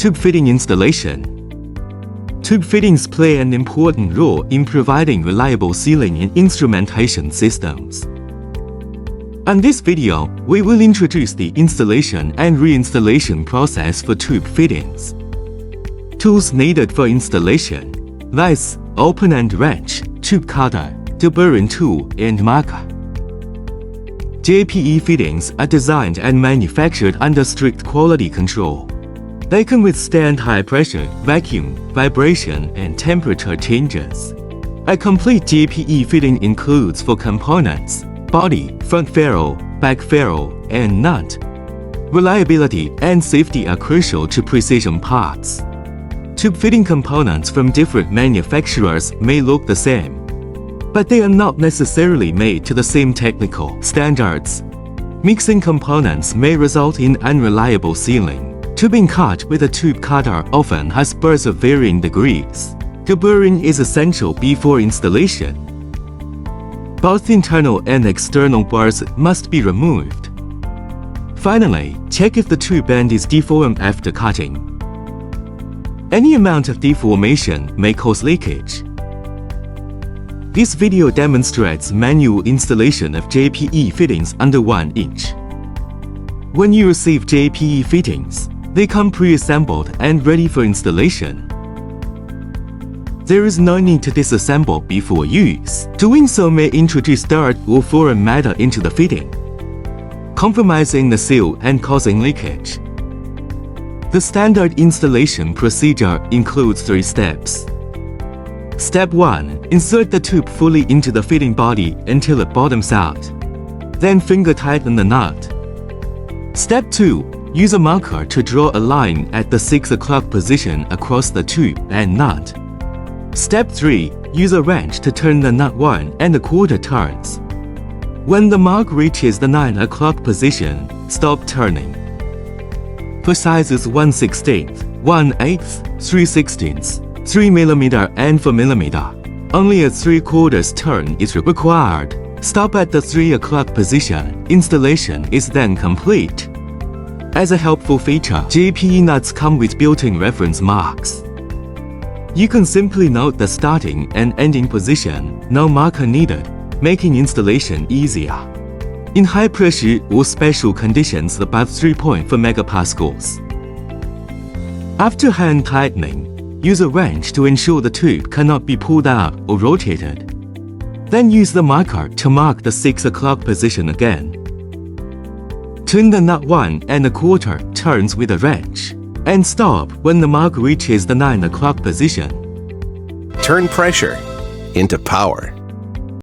Tube fitting installation. Tube fittings play an important role in providing reliable sealing in instrumentation systems. In this video, we will introduce the installation and reinstallation process for tube fittings. Tools needed for installation: vise, open end wrench, tube cutter, deburring tool, and marker. JPE fittings are designed and manufactured under strict quality control. They can withstand high pressure, vacuum, vibration, and temperature changes. A complete JPE fitting includes 4 components: body, front ferrule, back ferrule, and nut. Reliability and safety are crucial to precision parts. Tube fitting components from different manufacturers may look the same, but they are not necessarily made to the same technical standards. Mixing components may result in unreliable sealing. Tubing cut with a tube cutter often has burrs of varying degrees. Deburring is essential before installation. Both internal and external burrs must be removed. Finally, check if the tube end is deformed after cutting. Any amount of deformation may cause leakage. This video demonstrates manual installation of JPE fittings under 1 inch. When you receive JPE fittings, they come pre-assembled and ready for installation. There is no need to disassemble before use. Doing so may introduce dirt or foreign matter into the fitting, compromising the seal and causing leakage. The standard installation procedure includes 3 steps. Step 1. Insert the tube fully into the fitting body until it bottoms out. Then finger tighten the nut. Step 2. Use a marker to draw a line at the 6 o'clock position across the tube and nut. Step 3. Use a wrench to turn the nut 1 1/4 turns. When the mark reaches the 9 o'clock position, stop turning. For sizes 1/16, 1/8, 3/16, 3 mm and 4 mm, only a 3/4 turn is required. Stop at the 3 o'clock position. Installation is then complete. As a helpful feature, JPE nuts come with built-in reference marks. You can simply note the starting and ending position, no marker needed, making installation easier. In high pressure or special conditions above 3.4 megapascals. After hand tightening, use a wrench to ensure the tube cannot be pulled out or rotated. Then use the marker to mark the 6 o'clock position again. Turn the nut 1 1/4 turns with a wrench, and stop when the mark reaches the 9 o'clock position. Turn pressure into power.